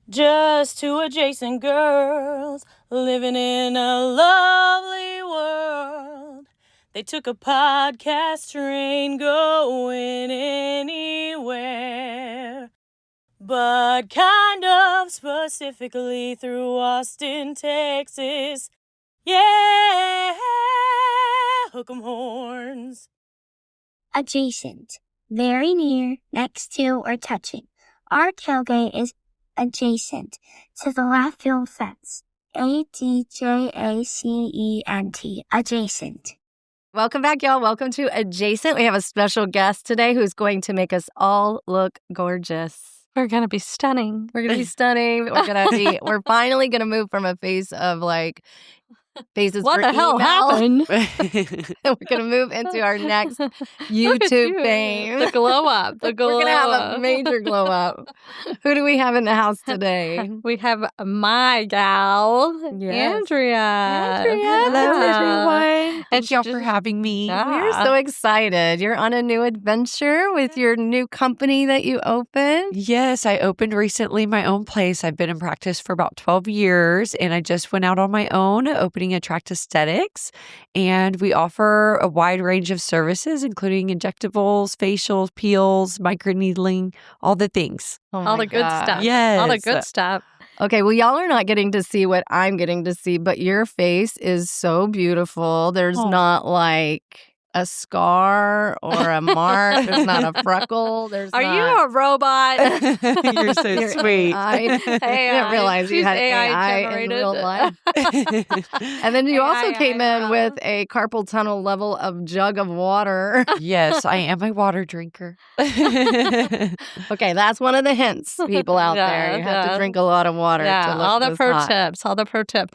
Just two adjacent girls living in a lovely world. They took a podcast train going anywhere, but kind of specifically through Austin, Texas. Yeah, hook 'em horns. Adjacent. Very near, next to, or touching. Our tailgate is adjacent to the left field fence. ADJACENT. Adjacent. Welcome back, y'all. Welcome to Adjacent. We have a special guest today who's going to make us all look gorgeous. We're going to be stunning. We're going to be stunning. We're finally going to move from a phase of like faces What for the hell email. happened? We're going to move into our next YouTube fame. The glow up. The glow We're going to have a up. major glow up. Who do we have in the house today? We have my gal, Yes. Andrea. Hello, everyone. Thank y'all just- for having me. Yeah. We're so excited. You're on a new adventure with your new company that you opened. Yes, I opened recently my own place. I've been in practice for about 12 years, and I just went out on my own, opening Attract Aesthetics. And we offer a wide range of services, including injectables, facials, peels, microneedling, all the things. Oh All my the good God. stuff. Yes. All the good stuff. Okay, well, y'all are not getting to see what I'm getting to see, but your face is so beautiful. There's Oh. not like a scar or a mark. There's not a freckle. There's Are not... you a robot? You're so You're sweet. AI. I didn't realize you She's had AI AI in generated. real life. And then you also AI came in IRL. with a carpal tunnel level of jug of water. Yes, I am a water drinker. Okay, that's one of the hints, people out there. You have to Yeah. drink a lot of water to Yeah, look all the this pro hot. tips. All the pro tip.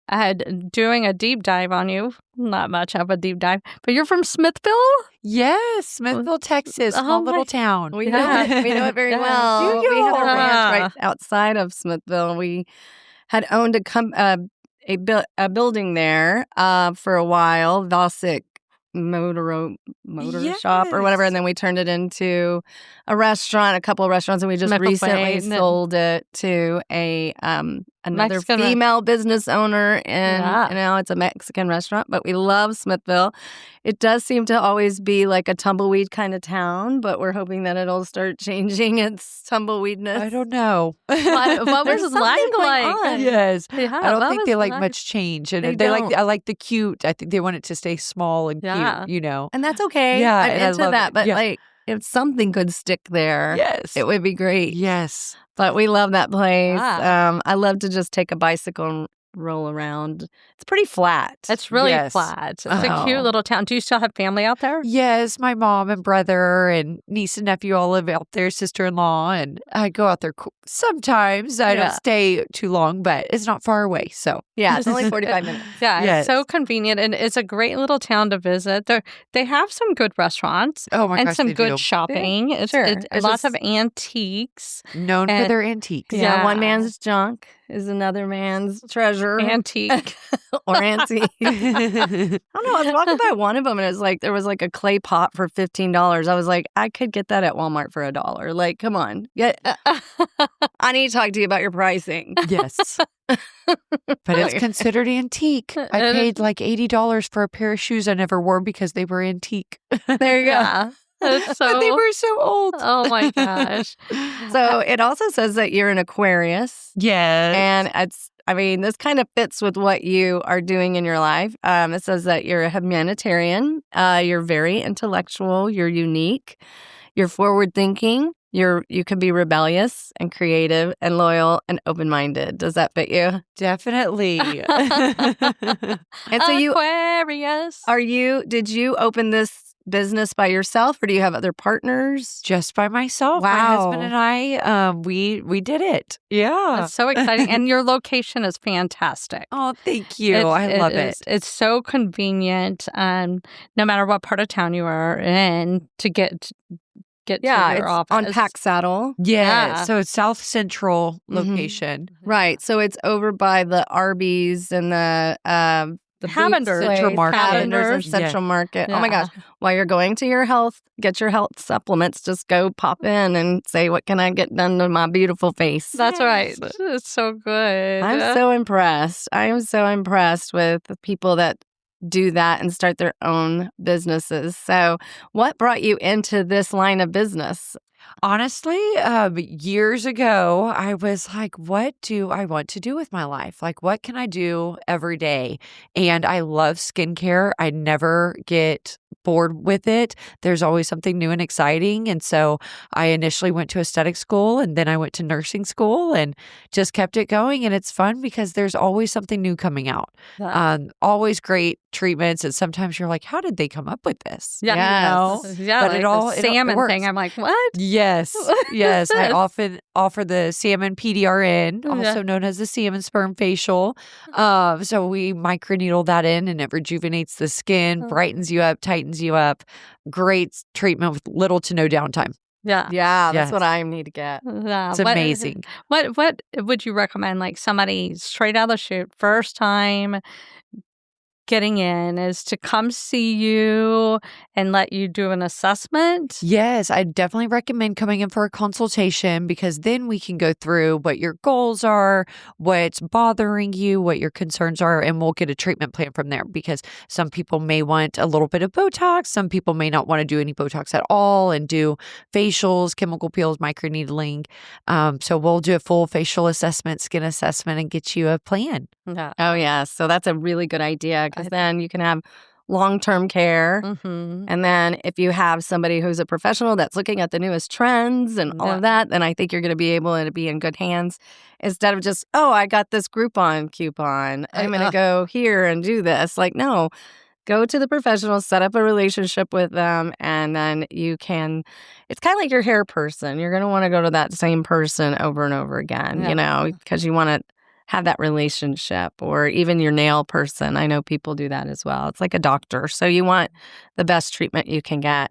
I had doing a deep dive on you. Not much of a deep dive, but you're from Smithville. Yes, Smithville, Texas, Oh small my- little town. We know it. We know it very Yeah. well. Do We had a y'all? ranch right outside of Smithville. We had owned a building there for a while, Vosick Motor Shop or whatever, Yes. and then we turned it into a restaurant, a couple of restaurants, and we just Smithville recently Plain. sold it to a another Mexican female business owner, and Yeah. now it's a Mexican restaurant. But we love Smithville. It does seem to always be like a tumbleweed kind of town, but we're hoping that it'll start changing its tumbleweedness. I don't know. What There's was something life going like? on. Yes. Yeah, I don't what think was they like life? much change, and They they like. don't. I like the cute. I think they want it to stay small and Yeah. cute. You know. And that's okay. Yeah, I'm and I into love that. it. But Yeah. like, if something could stick there, Yes. it would be great. Yes. But we love that place. Yeah. I love to just take a bicycle and roll around. It's pretty flat. It's really Yes. flat. It's a Oh. cute little town. Do you still have family out there? Yes, my mom and brother and niece and nephew all live out there, sister-in-law, and I go out there sometimes. I Yeah. don't stay too long, but it's not far away. So Yeah, it's only 45 minutes. Yeah, Yes. it's so convenient, and it's a great little town to visit. They have some good restaurants oh my and gosh, some they good do. shopping. It's, Sure. it's It's lots just- of antiques. Known for and- their antiques. Yeah, one Yeah. man's junk is another man's treasure Antique. or antique. I don't know. I was walking by one of them, and it was like there was like a clay pot for $15. I was like, I could get that at Walmart for $1. Like, come on, I need to talk to you about your pricing. Yes. But it's considered antique. I It- paid like $80 for a pair of shoes I never wore because they were antique. There you go. Yeah. It's But they so. were so old. Oh my gosh. So it also says that you're an Aquarius, Yes. and this kind of fits with what you are doing in your life. It says that you're a humanitarian. You're very intellectual. You're unique. You're forward thinking. You can be rebellious and creative and loyal and open minded. Does that fit you? Definitely. And so Aquarius. did you open this business by yourself, or do you have other partners? Just by myself. My Wow. husband and I, we did it. Yeah. It's so exciting, and your location is fantastic. Oh, thank you. I love it. It's so convenient, no matter what part of town you are in, to get Yeah, to your it's office. on Pack Saddle. Yeah. Yeah. So it's South Central Mhm. location. Right. So it's over by the Arby's and the the Cavender's. Boots Central place, Market. Cavender's and Cavender's. Central Market. Oh my Yeah. gosh. While you're going to get your health supplements, just go pop in and say, what can I get done to my beautiful face? That's right. It's so good. I'm so impressed. I am so impressed with the people that do that and start their own businesses. So what brought you into this line of business? Honestly, years ago, I was like, what do I want to do with my life? Like, what can I do every day? And I love skincare. I never get bored with it. There's always something new and exciting. And so I initially went to aesthetic school and then I went to nursing school and just kept it going. And it's fun because there's always something new coming out. Yeah. Always great treatments. And sometimes you're like, how did they come up with this? Yeah, Yes. yeah, But like it all- the it salmon works. thing. I'm like, what? Yes, yes. I Yes. often offer the salmon PDRN, also known as the salmon sperm facial. So we microneedle that in and it rejuvenates the skin, brightens you up, tightens you up. Great treatment with little to no downtime. Yeah. Yeah, that's Yes. what I need to get. Yeah. It's amazing. What would you recommend? Like somebody straight out of the chute, first time getting in, is to come see you and let you do an assessment? Yes, I definitely recommend coming in for a consultation because then we can go through what your goals are, what's bothering you, what your concerns are, and we'll get a treatment plan from there because some people may want a little bit of Botox. Some people may not want to do any Botox at all and do facials, chemical peels, microneedling. So we'll do a full facial assessment, skin assessment, and get you a plan. Yeah. Oh, yeah. So that's a really good idea because then you can have long-term care. Mm-hmm. And then if you have somebody who's a professional that's looking at the newest trends and all of that, then I think you're going to be able to be in good hands instead of just, oh, I got this Groupon coupon. I'm going to go here and do this. Like, no, go to the professional, set up a relationship with them, and then you can, it's kind of like your hair person. You're going to want to go to that same person over and over again, you know, because you want to have that relationship, or even your nail person. I know people do that as well. It's like a doctor. So you want the best treatment you can get.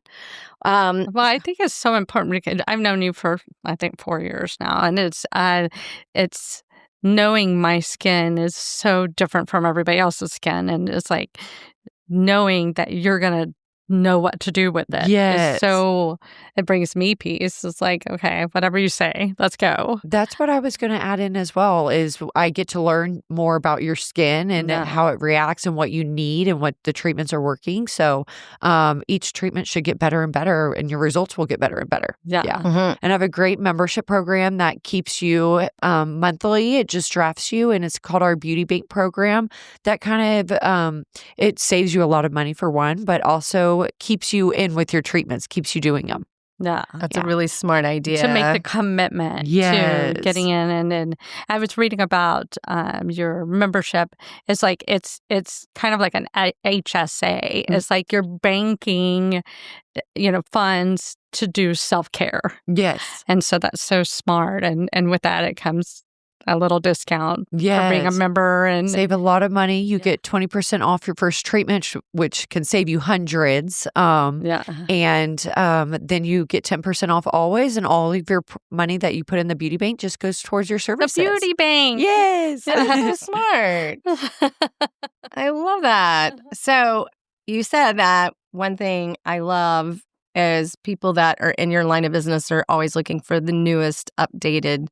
Well, I think it's so important because I've known you for, I think, 4 years now. And it's knowing my skin is so different from everybody else's skin. And it's like knowing that you're going to know what to do with it. Yes. So it brings me peace. It's like, okay, whatever you say, let's go. That's what I was going to add in as well is I get to learn more about your skin and how it reacts and what you need and what the treatments are working. So each treatment should get better and better and your results will get better and better. Yeah. Mhm. And I have a great membership program that keeps you monthly. It just drafts you and it's called our Beauty Bank program that kind of, it saves you a lot of money for one, but also keeps you in with your treatments, keeps you doing them. Yeah. That's a really smart idea. To make the commitment to Yes. getting in. And I was reading about your membership. It's like, it's kind of like an HSA. It's like you're banking, funds to do self-care. Yes. And so that's so smart. And with that, it comes a little discount for being a member. And save a lot of money. You get 20% off your first treatment, which can save you hundreds. And then you get 10% off always. And all of your money that you put in the beauty bank just goes towards your the services. beauty bank. Yes. That's so smart. I love that. So you said that one thing I love is people that are in your line of business are always looking for the newest updated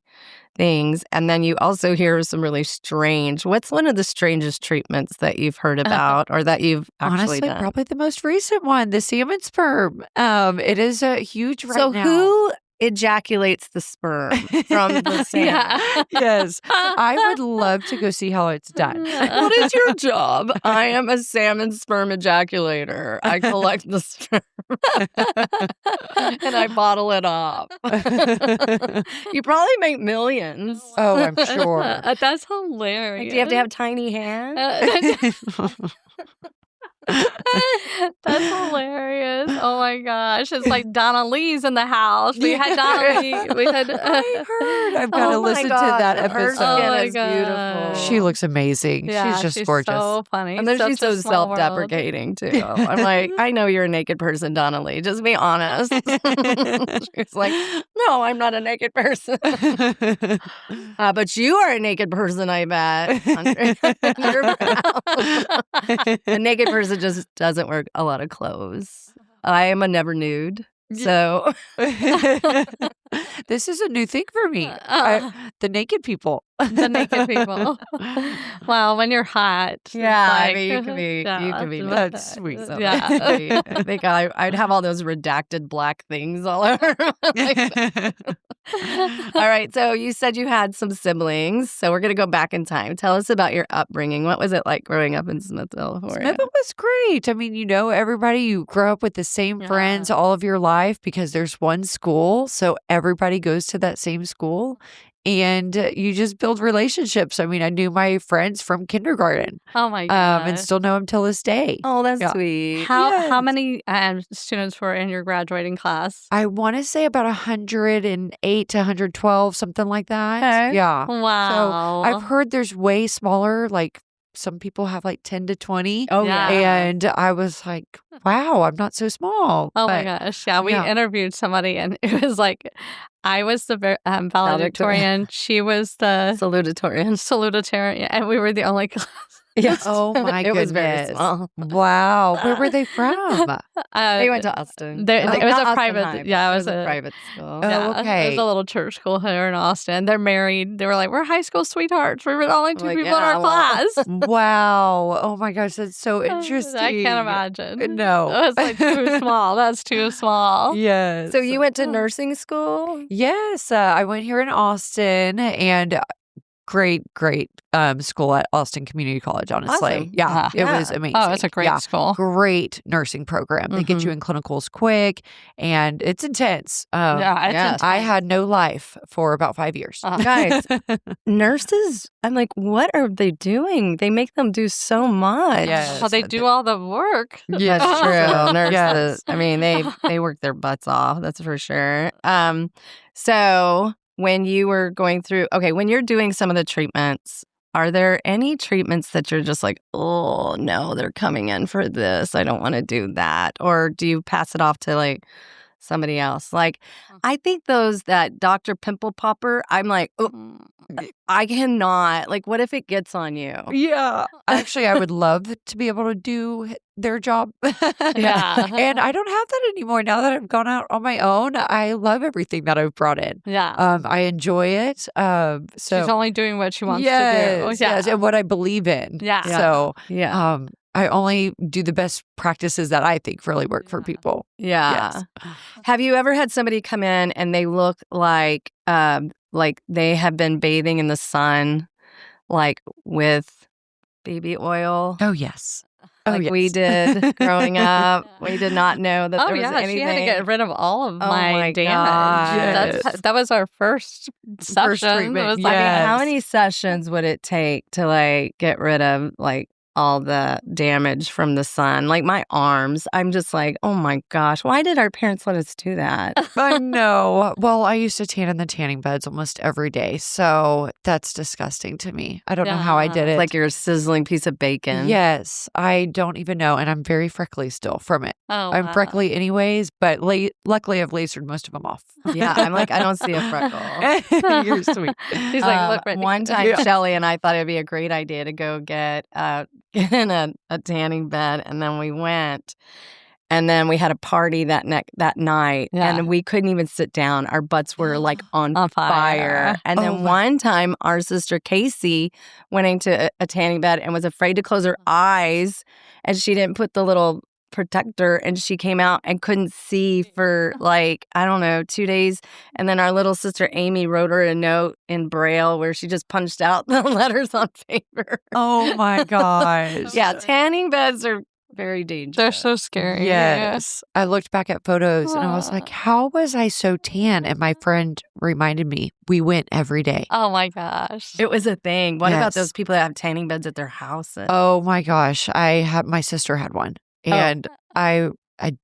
things. And then you also hear some really strange. What's one of the strangest treatments that you've heard about or that you've actually Honestly, done? probably the most recent one, the salmon sperm. It is a huge right So now. who ejaculates the sperm from the salmon? Yeah. Yes. I would love to go see how it's done. What is your job? I am a salmon sperm ejaculator. I collect the sperm and I bottle it off. You probably make millions. Oh, I'm sure. That's hilarious. Like, do you have to have tiny hands? That's hilarious. Oh my gosh. It's like Donna Lee's in the house. We had Donna Lee. We had I heard. I've got to Oh my listen to gosh, that her episode. skin Oh my is God. beautiful. She looks amazing. Yeah, she's just gorgeous. so funny. And then Such she's a so small world. self-deprecating too. I'm like, I know you're a naked person, Donna Lee. Just be honest. She's like, no, I'm not a naked person. But you are a naked person, I bet. Andrea. You're proud. A naked person just doesn't wear a lot of clothes. I am a never nude. So This is a new thing for me. The naked people. The naked people. Well, when you're hot. it's I like- mean, you can be That's sweet. So Yeah. I think I'd have all those redacted black things all over. All right. So you said you had some siblings. So we're going to go back in time. Tell us about your upbringing. What was it like growing up in Smithville for you? Smithville was great. I mean, everybody, you grow up with the same friends all of your life because there's one school. So everybody goes to that same school. And you just build relationships. I mean, I knew my friends from kindergarten, Oh my God. and still know them till this day. Oh, that's Yeah. sweet. How many students were in your graduating class? I want to say about 108 to 112, something like that. Okay. Yeah. Wow. I've heard there's way smaller, like some people have like 10 to 20. Oh, Yeah. And I was like, wow, I'm not so small. Oh my But gosh. Yeah. We yeah. interviewed somebody and it was like, I was the valedictorian. She was the Salutatorian. salutatorian. And we were the only class. Yes. Oh my It was very goodness. small. Wow. Where were they from? They went to Austin. It was Not a Austin private. High, but Yeah, it was a private school. Oh, Yeah, It okay. was a little church school here in Austin. They're married. They were like, we're high school sweethearts. We were the only two Like, people in yeah, our well. class. Wow. Oh my gosh. That's so interesting. I can't imagine. No. It's like too small. That's too small. Yes. So you went to nursing school? Yes. I went here in Austin and great school at Austin Community College, honestly. Awesome. Yeah. It Yeah. was amazing. Oh, it's a great Yeah. school. Great nursing program. They get you in clinicals quick and it's intense. Yeah, it's yeah. intense. I had no life for about 5 years. Guys, nurses, I'm like, what are they doing? They make them do so much. Yes. Well, they do all the work. That's true. Nurses. Yes. I mean, they work their butts off. That's for sure. So when you were going through, when you're doing some of the treatments, are there any treatments that you're just like, oh no, they're coming in for this. I don't want to do that. Or do you pass it off to like somebody else? Like, I think that Dr. Pimple Popper, I'm like, oh, I cannot. Like, what if it gets on you? Yeah. Actually, I would love to be able to do their job. Yeah. And I don't have that anymore now that I've gone out on my own. I love everything that I've brought in. Yeah. I enjoy it. So She's only doing what she wants to do. yes, Yeah. yes, and what I believe in. Yeah. So Yeah. I only do the best practices that I think really work for people. Yeah. Yes. Have you ever had somebody come in and they look like they have been bathing in the sun, like with baby oil? Oh yes. Oh Like yes. we did growing up. We did not know that Oh, there was yeah. anything. She had to get rid of all of Oh my my damage. gosh. That was our first session. treatment. It was I like, mean, how Yes. many sessions would it take to like get rid of like all the damage from the sun? Like my arms, I'm just like, oh my gosh, why did our parents let us do that? I know. Well, I used to tan in the tanning beds almost every day. So that's disgusting to me. I don't know how I did it. Like you're a sizzling piece of bacon. Yes, I don't even know. And I'm very freckly still from it. oh, I'm wow. freckly anyways, but luckily I've lasered most of them off. Yeah, I'm like, I don't see a freckle. You're sweet. She's like, look, Brittany. One time, Yeah. Shelly and I thought it'd be a great idea to go get in a tanning bed, and then we went, and then we had a party that night, Yeah. and we couldn't even sit down. Our butts were like on On fire. fire. And Oh then my- one time, our sister Casey went into a tanning bed and was afraid to close her eyes, and she didn't put the little protector, and she came out and couldn't see for like, I don't know, 2 days. And then our little sister Amy wrote her a note in Braille where she just punched out the letters on paper. Oh my gosh. Yeah, tanning beds are Very dangerous. They're so scary. Yes. I looked back at photos and I was like, how was I so tan? And my friend reminded me, we went every day. Oh my gosh. It was a thing. What about Yes. those people that have tanning beds at their house? Oh my gosh. My sister had one. And I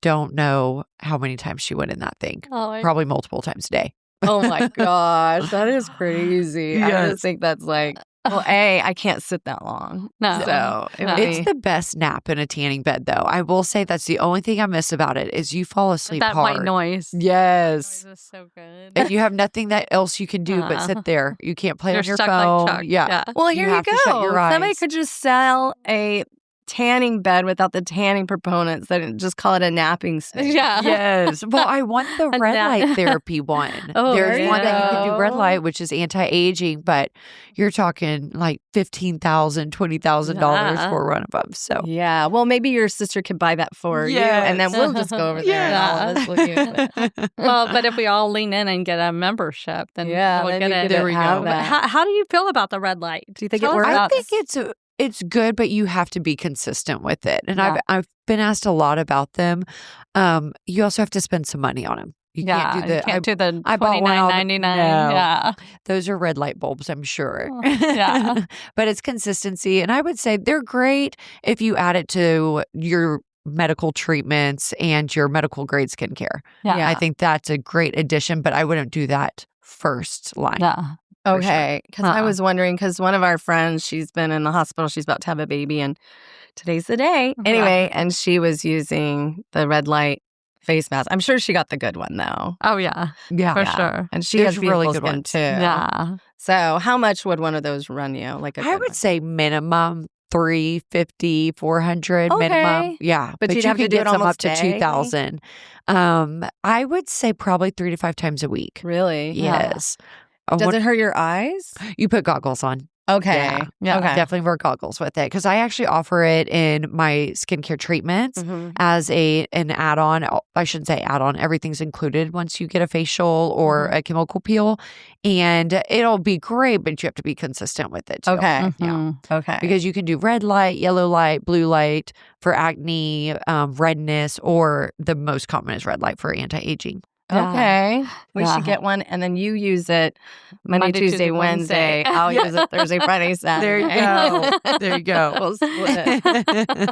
don't know how many times she went in that thing. Probably multiple times a day. Oh my gosh, that is crazy. I Yes. just think that's like, well, I can't sit that long. No. So It's the best nap in a tanning bed, though. I will say that's the only thing I miss about it is you fall asleep That hard. white noise. Yes. Noise is so good. And you have nothing else you can do but sit there. You can't play You're on your stuck phone. like Chuck. Yeah. well, here you have to shut your go. Somebody eyes. could just sell a tanning bed without the tanning proponents. They just call it a napping space. Yeah. Yes. Well, I want the A red nap. light therapy one. Oh, There's there one you that you can do red go. light, which is anti-aging, but you're talking like $15,000, $20,000 Yeah. for one of them. So Yeah. Well, maybe your sister could buy that for you, and then we'll just go over there and all of us will use it. Well, but if we all lean in and get a membership, then Yeah, we'll then get you it. get There we have go. But that. how do you feel about the red light? Do you think Tell it us works? I about think this. it's good, but you have to be consistent with it. And Yeah. I've been asked a lot about them. You also have to spend some money on them. You can't do the. you can't do the I bought one all the- $29.99. No. Yeah. Those are red light bulbs, I'm sure. Oh, yeah. But it's consistency. And I would say they're great if you add it to your medical treatments and your medical grade skincare. Yeah. I think that's a great addition, but I wouldn't do that first line. Yeah. for sure. Okay, because I Uh-uh. was wondering, because one of our friends, she's been in the hospital, she's about to have a baby, and today's the day. Anyway, and she was using the red light face mask. I'm sure she got the good one, though. Oh, yeah. Yeah. For sure. And she There's has really beautiful good skin, ones. too. Yeah. So how much would one of those run you? Like a I good would one? say minimum 350, 400 Okay. minimum. Yeah. But you'd you have to could do get it some up almost to daily? 2,000. I would say probably 3 to 5 times a week. Really? Yes. Does it hurt your eyes? You put goggles on. Okay. Yeah. Okay. Definitely wear goggles with it because I actually offer it in my skincare treatments Mhm. as an add-on. I shouldn't say add-on. Everything's included once you get a facial or Mm-hmm. a chemical peel, and it'll be great, but you have to be consistent with it too. Okay. Yeah. Mhm. Okay. Because you can do red light, yellow light, blue light for acne, redness, or the most common is red light for anti-aging. Yeah. Okay. We Yeah. should get one, and then you use it Monday, Tuesday, Wednesday. I'll use it Thursday, Friday, Saturday. There you go. There you go. We'll split it.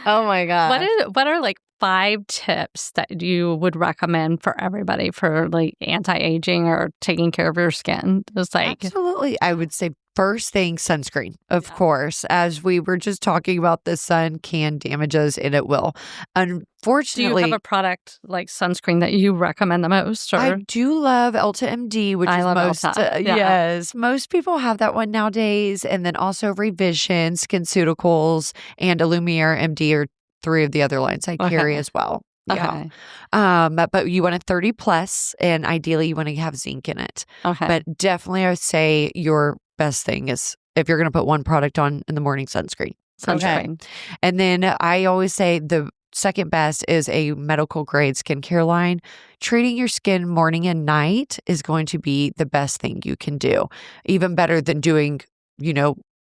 Oh my god. What are like 5 tips that you would recommend for everybody for like anti-aging or taking care of your skin? Just like Absolutely. I would say first thing, sunscreen, of course. As we were just talking about, the sun can damage us and it will. do you Unfortunately, have a product like sunscreen that you recommend the most? Or I do love Ulta MD, which I is love most, Ulta. Yeah. yes, most people have that one nowadays. And then also Revision, SkinCeuticals, and Illumiere MD are 3 of the other lines I carry Okay. as well. Yeah. okay. But you want a 30 plus, and ideally you want to have zinc in it. Okay. But definitely, I would say your best thing is if you're going to put one product on in the morning, sunscreen. Sunscreen. And then I always say the second best is a medical grade skincare line. Treating your skin morning and night is going to be the best thing you can do. Even better than doing,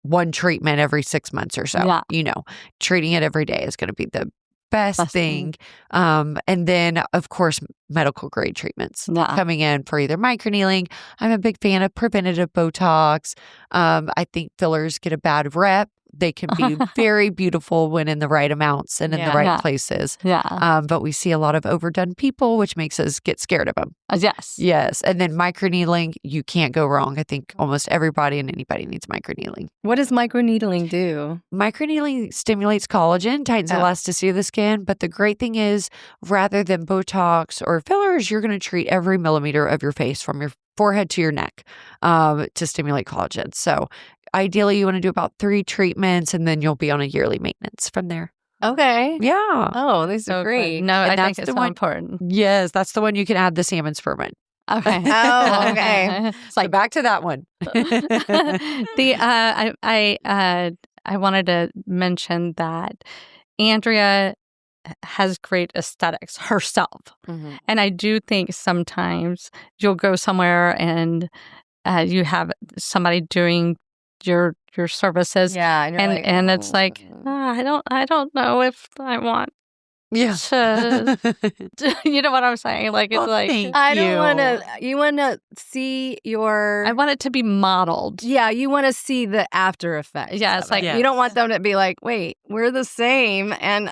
one treatment every 6 months or so. Yeah. Treating it every day is going to be the best Best thing. And then, of course, medical grade treatments Yeah. coming in for either microneedling. I'm a big fan of preventative Botox. I think fillers get a bad rep. They can be very beautiful when in the right amounts and in the Yeah. right Yeah. places. Yeah. But we see a lot of overdone people, which makes us get scared of them. Yes. Yes. And then microneedling, you can't go wrong. I think almost everybody and anybody needs microneedling. What does microneedling do? Microneedling stimulates collagen, tightens Oh. elasticity of the skin. But the great thing is, rather than Botox or fillers, you're going to treat every millimeter of your face from your forehead to your neck to stimulate collagen. So ideally, you want to do about 3 treatments, and then you'll be on a yearly maintenance from there. Okay. Yeah. Oh, these So are good. great. No, And I that's think it's the so one- important. Yes, that's the one you can add the salmon sperm in. Okay. Oh, okay. It's So like back to that one. I wanted to mention that Andrea has great aesthetics herself. Mm-hmm. And I do think sometimes you'll go somewhere and you have somebody doing your your services. Yeah, and you're like, And it's like, I don't know if I want Yeah. to, you know what I'm saying? Like, it's Well, like, thank I don't want you. to. You want to see your. I want it to be modeled. Yeah, you want to see the after effects. Yeah, it's of like- it. You don't want them to be like, wait, we're the same, and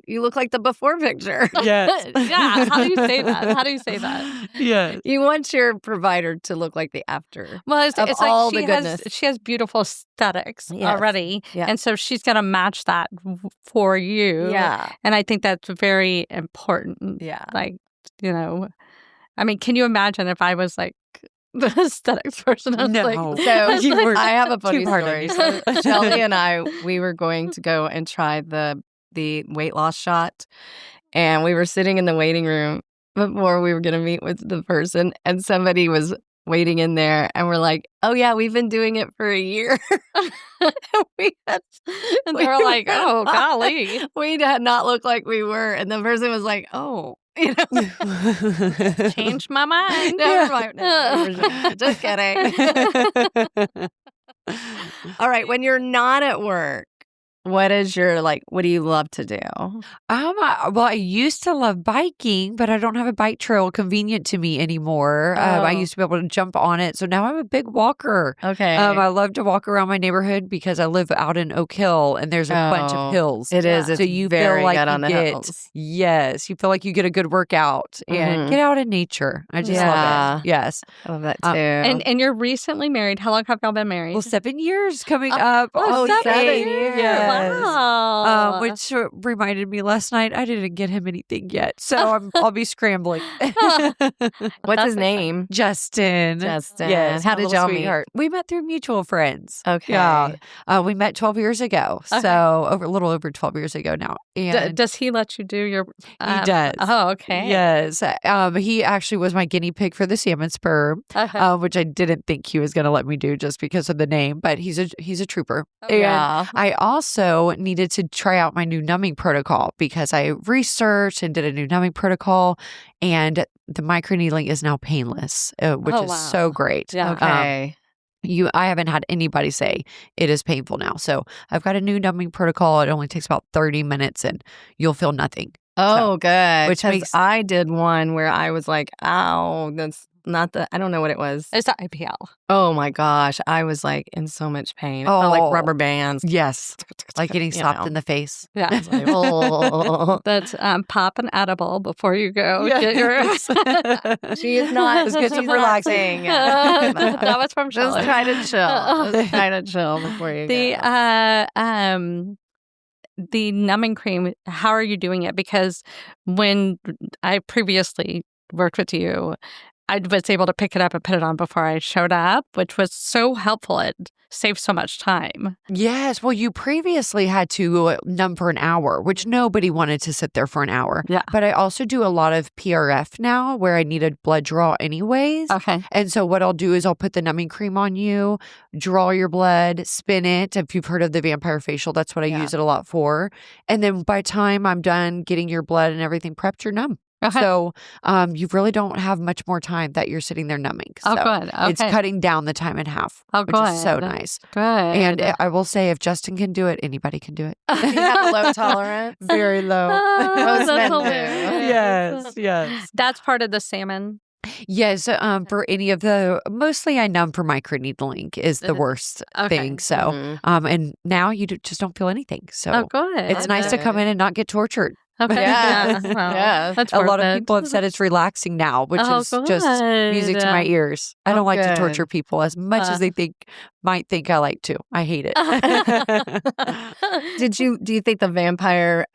you look like the before picture. Yes. Yeah. How do you say that? How do you say that? Yes. You want your provider to look like the after. Well, it's Of like all the goodness. she has beautiful aesthetics Yes. already. Yeah. And so she's going to match that for you. Yeah, And I think that's very important. yeah. Like, you know, I mean, can you imagine if I was like the aesthetics person? I was No. like, So You were I have a funny too hard on story. yourself. So Shelly and I, we were going to go and try the weight loss shot, and we were sitting in the waiting room before we were going to meet with the person, and somebody was waiting in there, and we're like, "Oh yeah, we've been doing it for a year." and they were like, oh, golly. we did not look like we were, and the person was like, "Oh." You know, Changed my mind. never mind. No, just kidding. All right, when you're not at work, what is your what do you love to do? Well, I used to love biking, but I don't have a bike trail convenient to me anymore. I Oh. used to be able to jump on it, so now I'm a big walker. Okay. I love to walk around my neighborhood because I live out in Oak Hill, and there's a bunch of hills. It is. Yeah. It's So you very feel like good on you the get, hills. yes, you feel like you get a good workout and Mhm. get out in nature. I just love Yeah. it. Yes. I love that too. And you're recently married. How long have y'all been married? Well, 7 years coming up. oh, on 7 8. years. Yes. Wow. Which reminded me last night I didn't get him anything yet, so I'll be scrambling. What's his name? Justin. Justin. Yes. How my did little y'all meet? sweetheart. We met through mutual friends. Okay. Yeah. We met 12 years ago, Okay. so a little over 12 years ago now. And Does he let you do your? he does. Oh, okay. Yes. He actually was my guinea pig for the salmon sperm, Okay. which I didn't think he was going to let me do just because of the name. But he's a trooper. Oh, And yeah. I also needed to try out my new numbing protocol because I researched and did a new numbing protocol, and the microneedling is now painless, which Oh, is wow. so great. Yeah. Okay. I haven't had anybody say it is painful now. So I've got a new numbing protocol. It only takes about 30 minutes and you'll feel nothing. Oh, good. which 'Cause makes- I did one where I was like, "Ow, that's not I don't know what it was." It's the IPL. Oh my gosh, I was like in so much pain. It felt like Oh. rubber bands. Yes. Like getting You slapped know. in the face. Yeah. I was like, oh. That's pop an edible before you go. Yes. Get your. She is not. Let's get some she's not relaxing. saying it. That was from Just Shelly. try to chill. Just try to chill before you go. The numbing cream, how are you doing it? Because when I previously worked with you, I was able to pick it up and put it on before I showed up, which was so helpful. It saved so much time. Yes. Well, you previously had to numb for an hour, which nobody wanted to sit there for an hour. Yeah. But I also do a lot of PRF now where I need a blood draw anyways. Okay. And so what I'll do is I'll put the numbing cream on you, draw your blood, spin it. If you've heard of the vampire facial, that's what I Yeah. use it a lot for. And then by the time I'm done getting your blood and everything prepped, you're numb. Okay. So you really don't have much more time that you're sitting there numbing. Oh, So good. Okay. it's cutting down the time in half, Oh, which is so good. nice. Good. And I will say, if Justin can do it, anybody can do it. You have a low tolerance. Very low. Most That's men do. hilarious. yes. That's part of the salmon. Yes, for any of mostly I numb for microneedling is the worst Okay. thing. So, Mhm. and now you just don't feel anything. So Oh, good. it's nice to come in and not get tortured. Okay. Yes. Well, Yes. That's A lot worth of it. people have said it's relaxing now, which Oh, is just music to my good. ears. I Oh, don't like to good. torture people as much as they might think I like to. I hate it. Do you think the vampire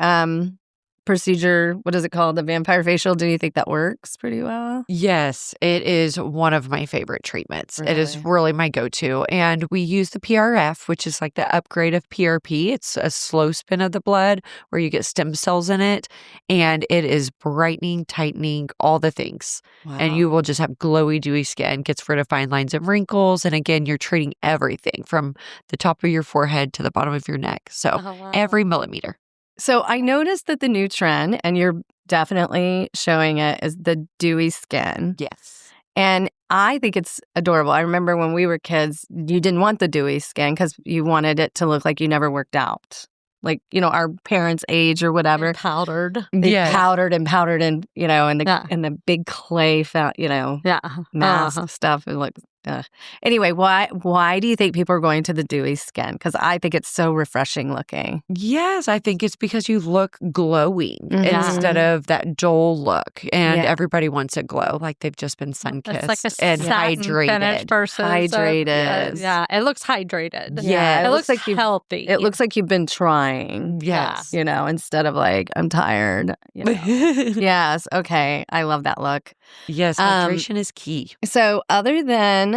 procedure, what is it called? The vampire facial, do you think that works pretty well? Yes, it is one of my favorite treatments. It is Really? really my go-to. And we use the PRF, which is like the upgrade of PRP. It's a slow spin of the blood where you get stem cells in it. And it is brightening, tightening, all the things. And you will just have glowy, dewy skin, gets rid of fine lines and wrinkles. And again, you're treating everything from the top of your forehead to the bottom of your neck. So Oh, wow. every millimeter. So I noticed that the new trend, and you're definitely showing it, is the dewy skin. Yes. And I think it's adorable. I remember when we were kids, you didn't want the dewy skin because you wanted it to look like you never worked out. Like, our parents' age or whatever. Powdered. They powdered and, and the big clay, mask stuff. And anyway, why do you think people are going to the dewy skin? Because I think it's so refreshing looking. Yes, I think it's because you look glowing instead of that dull look. And everybody wants a glow, like they've just been sun-kissed It's like a and hydrated. Hydrated. It looks hydrated. Yeah, it looks like healthy. It looks like you've been trying. Yes. Instead of like, I'm tired. Yes. Okay. I love that look. Yes, hydration is key. So other than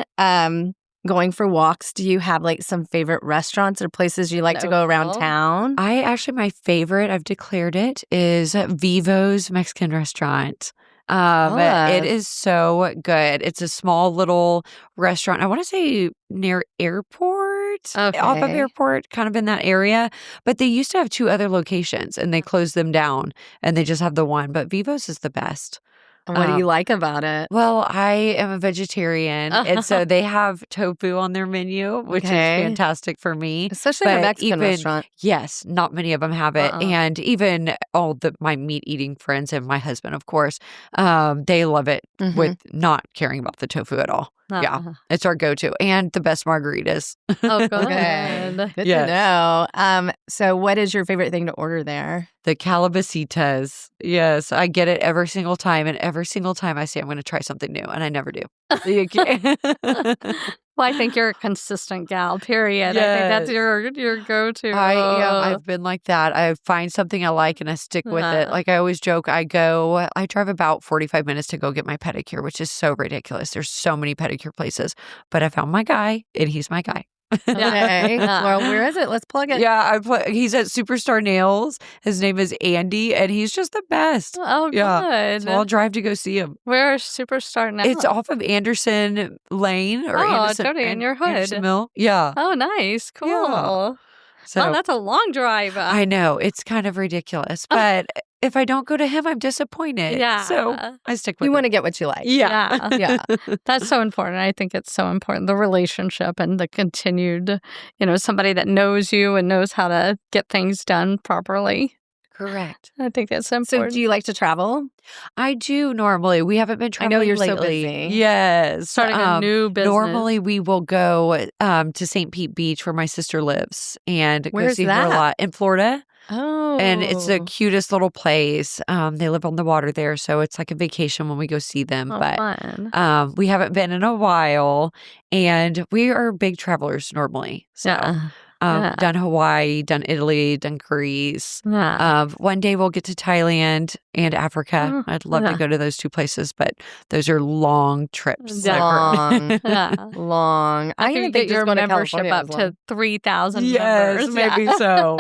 going for walks, do you have like some favorite restaurants or places you like to go around town? My favorite, I've declared it, is Vivo's Mexican restaurant. It is so good. It's a small little restaurant. I want to say near airport, off of airport, kind of in that area. But they used to have 2 other locations and they closed them down and they just have the one. But Vivo's is the best. What do you like about it? Well, I am a vegetarian, and so they have tofu on their menu, which is fantastic for me. Especially a Mexican restaurant. Yes, not many of them have it. And even all my meat-eating friends and my husband, of course, they love it with not caring about the tofu at all. Yeah, it's our go-to. And the best margaritas. Oh, good. Good to know. So what is your favorite thing to order there? The calabacitas. Yes, I get it every single time. And every single time I say I'm going to try something new. And I never do. Well, I think you're a consistent gal, period. Yes. I think that's your go-to. I am. I've been like that. I find something I like and I stick with it. Like I always joke, I drive about 45 minutes to go get my pedicure, which is so ridiculous. There's so many pedicure places. But I found my guy and he's my guy. Okay. Well, where is it? Let's plug it. Yeah, he's at Superstar Nails. His name is Andy, and he's just the best. Oh, good. So I'll drive to go see him. Where is Superstar now? It's off of Anderson Lane or Anderson, Jody, in your hood. Anderson Mill. Yeah. Oh, nice. Cool. Yeah. So, that's a long drive. I know. It's kind of ridiculous, but if I don't go to him, I'm disappointed. Yeah. So I stick with You him. want to get what you like. Yeah. Yeah. That's so important. I think it's so important. The relationship and the continued, somebody that knows you and knows how to get things done properly. Correct. I think that's important. So do you like to travel? I do normally. We haven't been traveling I know you're lately. so busy. Yes. Starting a new business. Normally, we will go to St. Pete Beach where my sister lives and go see her a lot. In Florida. Oh. And it's the cutest little place. They live on the water there, so it's like a vacation when we go see them. Fun. We haven't been in a while, and we are big travelers normally. So. Done Hawaii, done Italy, done Greece. One day we'll get to Thailand and Africa. I'd love to go to those 2 places, but those are long trips. Long. Long. I even even get think your just going to membership California up is to long. 3,000 Yes, members. maybe so.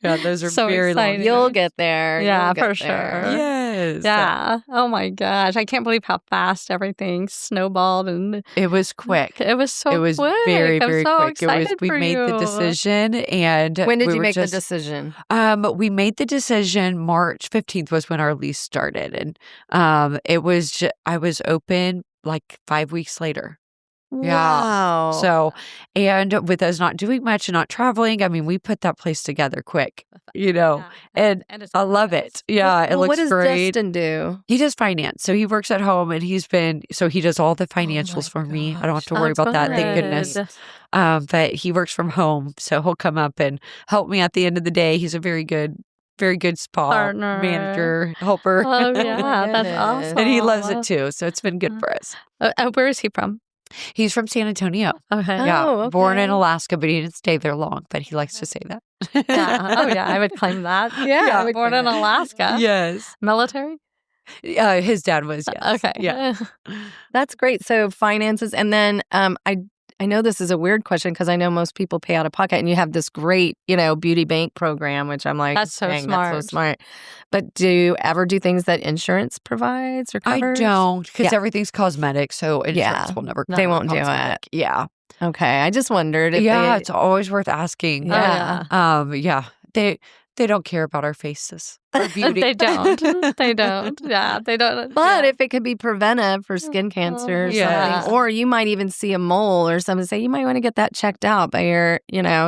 Yeah, those are So very exciting. long. You'll get there. Yeah, You'll get for sure. there. Yes. Yeah. Oh my gosh. I can't believe how fast everything snowballed and It was quick. it was so It was quick. very, I'm very so quick. excited We for made the you. decision, and When did we you were make just, the decision? We made the decision. March 15th was when our lease started, and it was I was open like 5 weeks later. Yeah. Wow. So, and with us not doing much and not traveling, I mean, we put that place together quick, and it's I love it. Yeah, it Well, looks what does great. Destin do? He does finance. So he works at home and he does all the financials for me. I don't have to worry about that. Thank goodness. But he works from home. So he'll come up and help me at the end of the day. He's a very good spa Partner. manager, helper. Oh yeah, that's goodness. awesome. And he loves it too. So it's been good for us. Where is he from? He's from San Antonio. Okay. Yeah. Oh, Born in okay. Alaska, but he didn't stay there long. But he likes to say that. Yeah. Oh yeah, I would claim that. Yeah, I would Born claim in that. Alaska. Yes. Military? His dad was, yes. Okay. Yeah. That's great. So finances, and then I know this is a weird question because I know most people pay out of pocket, and you have this great, beauty bank program, which I'm like, That's so dang, smart. That's so smart. But do you ever do things that insurance provides or I covers? don't, because Yeah. everything cosmetic, so insurance Yeah. will never They cover won't do it. cosmetic. Yeah. Okay, I just wondered if Yeah, they, it's always worth asking. Yeah. Yeah. They don't care about our faces. Our beauty. They don't. They don't. Yeah, they don't. But if it could be preventive for skin cancer or Yes. something, or you might even see a mole or something, say you might want to get that checked out by your,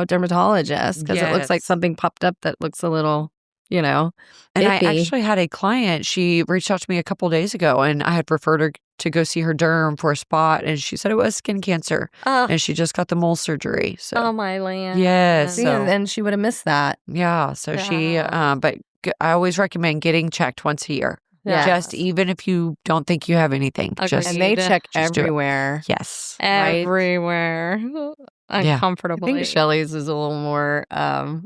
dermatologist because it looks like Yes. something popped up that looks a little, And I iffy. actually had a client, she reached out to me a couple days ago, and I had referred her to go see her derm for a spot, and she said it was skin cancer, Oh, and she just got the mole surgery. So oh my land. Yes. See, So- and she would have missed that. yeah, so she, Yeah. but I always recommend getting checked once a year. Yeah. Just even if you don't think you have anything. Agreed. Just And they check just do it. everywhere. yes. right? Everywhere. I Uncomfortably. think Shelly's is a little more, Well,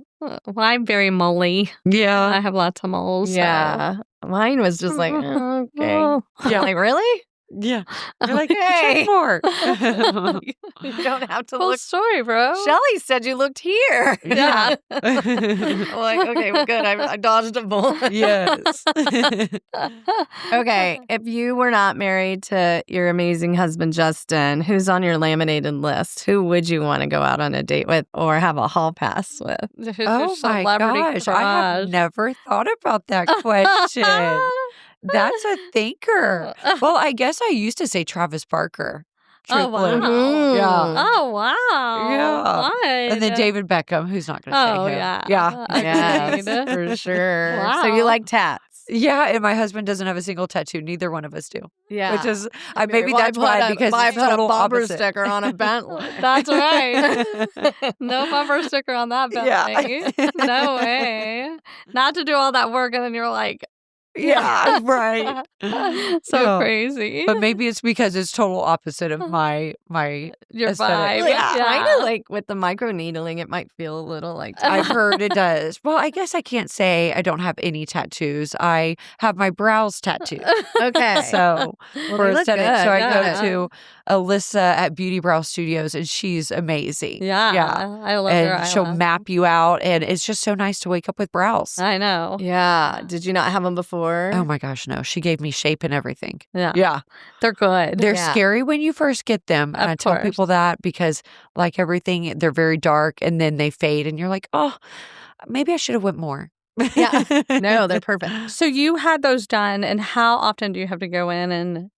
I'm very moley. Yeah. I have lots of moles. so- yeah. Mine was just like, okay. Oh. Yeah. Like, really? Yeah. You're like, Okay. check more. You don't have to Cool look. story, bro. Shelly said you looked here. Yeah. Like, okay, well, good. I dodged a bullet. yes. Okay, if you were not married to your amazing husband, Justin, who's on your laminated list? Who would you want to go out on a date with or have a hall pass with? Who's your Oh my celebrity gosh. I have crush? never thought about that question. That's a thinker. Well, I guess I used to say Travis Barker. Oh, wow. truthfully. Mhm. Yeah. Oh, wow. Yeah. What? And then David Beckham, who's not going to Oh, say him. yeah. Yeah. Yes, Agreed. for sure. So Wow. you like tats? Yeah, and my husband doesn't have a single tattoo. Neither one of us do. Yeah. Which is, maybe that's why, because I it's put a total bumper opposite. sticker on a Bentley. That's right. No bumper sticker on that Yeah. Bentley. No way. Not to do all that work and then you're like, Yeah, right. so Yeah. crazy. But maybe it's because it's total opposite of my Your aesthetic. vibe. Yeah, Yeah. kind of like with the micro needling, it might feel a little like. I've heard it does. Well, I guess I can't say I don't have any tattoos. I have my brows tattooed. Okay. So Well, for they look aesthetic, good, so I yeah. go to Alyssa at Beauty Brow Studios, and she's amazing. Yeah. Yeah. I love And her she'll eyelash. map you out, and it's just so nice to wake up with brows. I know. Yeah. Did you not have them before? Oh my gosh, no! She gave me shape and everything. Yeah. Yeah, They're good. they're Yeah. scary when you first get them, and Of I tell course. people that because, like everything, they're very dark, and then they fade, and you're like, oh, maybe I should have went more. Yeah. No, they're perfect. So you had those done, and how often do you have to go in and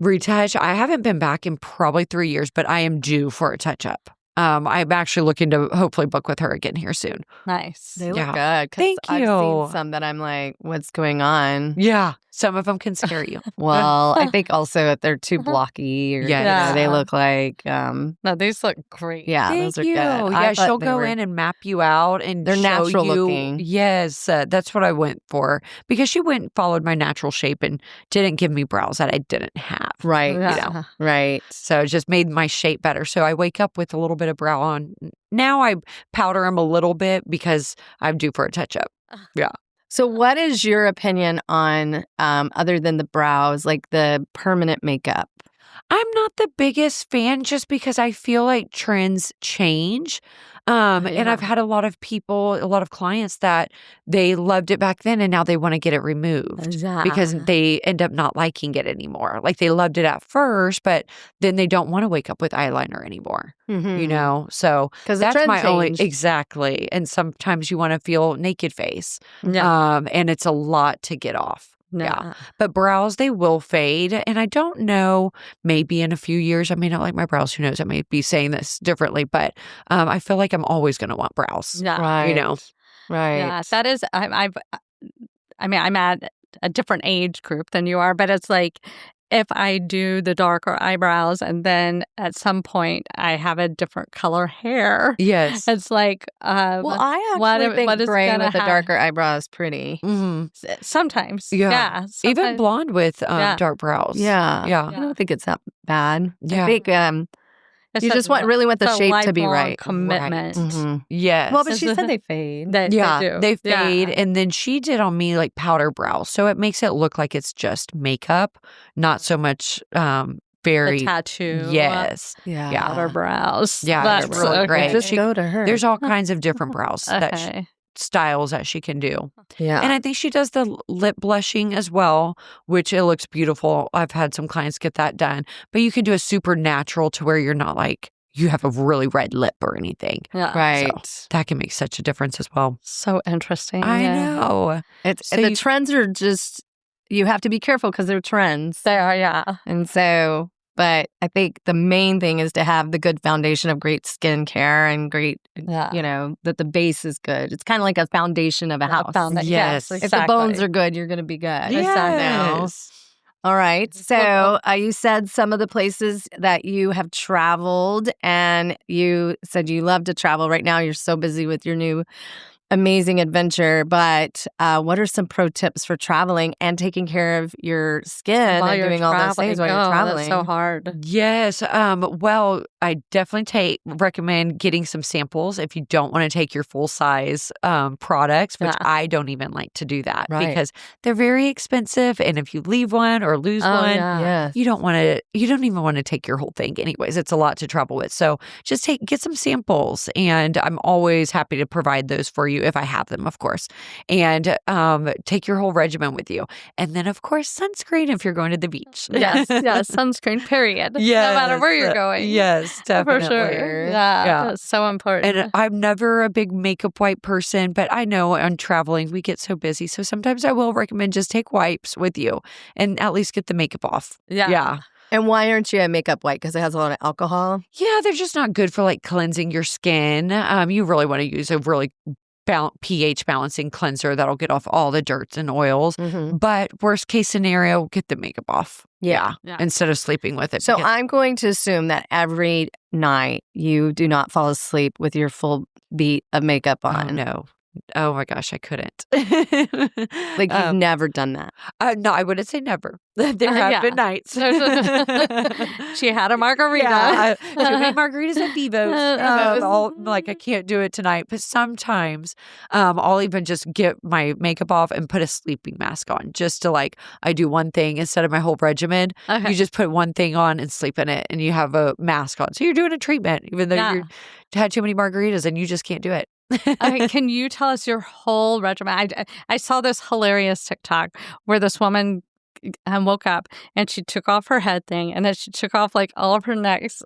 Retouch. I haven't been back in probably 3 years, but I am due for a touch up. I'm actually looking to hopefully book with her again here soon. nice? They look Yeah. good. 'Cause Thank I've you. seen some that I'm like, what's going on? Yeah, some of them can scare you. Well, I think also that they're too blocky. Or, Yes. they Yeah. look like, No, these look great. yeah, Thank those are you. good. I Yeah, thought she'll they go were- in and map you out, and They're show natural you- looking. Yes, that's what I went for because she went and followed my natural shape and didn't give me brows that I didn't have. Right. Yeah. Right. So it just made my shape better. So I wake up with a little bit of brow on. Now I powder them a little bit because I'm due for a touch up. So, what is your opinion on, other than the brows, like the permanent makeup? I'm not the biggest fan just because I feel like trends change. And Yeah. I've had a lot of clients that they loved it back then and now they want to get it removed because they end up not liking it anymore. Like they loved it at first, but then they don't want to wake up with eyeliner anymore, you know? So because the that's trend my only, changed. exactly. And sometimes you want to feel naked face. Yeah. And it's a lot to get off. No. Yeah. But brows, they will fade. And I don't know, maybe in a few years, I may not like my brows. Who knows? I may be saying this differently, but I feel like I'm always going to want brows. Yeah. Right. You know? Right. Yeah. That is, I mean, I'm at a different age group than you are, but it's like if I do the darker eyebrows and then at some point I have a different color hair, Yes. it's like, Well, I actually what think is gray gonna with the hap- darker eyebrows pretty. hmm sometimes. Yeah. Yeah. Even sometimes- blonde with Yeah. dark brows. Yeah. Yeah. I don't think it's that bad. Yeah. I think it's you a- just really want the it's a shape to be lifelong right. commitment. Mhm. Yes. Well, but she said they fade. That yeah, they do. they fade. Yeah. And then she did on me like powder brows. So it makes it look like it's just makeup, not so much very. The tattoo. Yes. Yeah. Outer brows. Yeah, That's it's really great. Just She- go to her. There's all kinds of different brows Okay. styles that she can do. yeah. And I think she does the lip blushing as well, which it looks beautiful. I've had some clients get that done. But you can do a super natural to where you're not like, you have a really red lip or anything. Yeah. Right. So that can make such a difference as well. So interesting. I Yeah. know. The trends are just, you have to be careful because they're trends. They are, yeah. And so, but I think the main thing is to have the good foundation of great skincare and great, that the base is good. It's kind of like a foundation of a house. Yes. exactly. If the bones are good, you're going to be good. Yes. All right. So you said some of the places that you have traveled, and you said you love to travel. Right now, you're so busy with your new amazing adventure. But what are some pro tips for traveling and taking care of your skin While and you're doing all those things while you're traveling? That's so hard. Yes. Well, I definitely recommend getting some samples if you don't want to take your full size products, which I don't even like to do that because they're very expensive. And if you leave one or lose one, you don't even want to take your whole thing. Anyways, it's a lot to travel with. So just get some samples, and I'm always happy to provide those for you if I have them, of course. And take your whole regimen with you. And then, of course, sunscreen if you're going to the beach. Yes, sunscreen, period. Yes. No matter where you're going. Yes, definitely. For sure. Yeah. That's so important. And I'm never a big makeup wipe person, but I know on traveling, we get so busy. So sometimes I will recommend just take wipes with you and at least get the makeup off. Yeah. And why aren't you a makeup wipe? Because it has a lot of alcohol? Yeah, they're just not good for like cleansing your skin. You really want to use a really pH balancing cleanser that'll get off all the dirts and oils. Mm-hmm. But worst case scenario, get the makeup off. Yeah. Instead of sleeping with it. So I'm going to assume that every night you do not fall asleep with your full beat of makeup on. Oh, no. Oh my gosh, I couldn't. Like you've never done that. No, I wouldn't say never. There have been nights. She had a margarita. Yeah, too many margaritas and Vivos. Like I can't do it tonight. But sometimes I'll even just get my makeup off and put a sleeping mask on just to I do one thing instead of my whole regimen. Okay. You just put one thing on and sleep in it and you have a mask on. So you're doing a treatment even though you had too many margaritas and you just can't do it. Okay, can you tell us your whole regimen? I saw this hilarious TikTok where this woman woke up and she took off her head thing and then she took off all of her necks,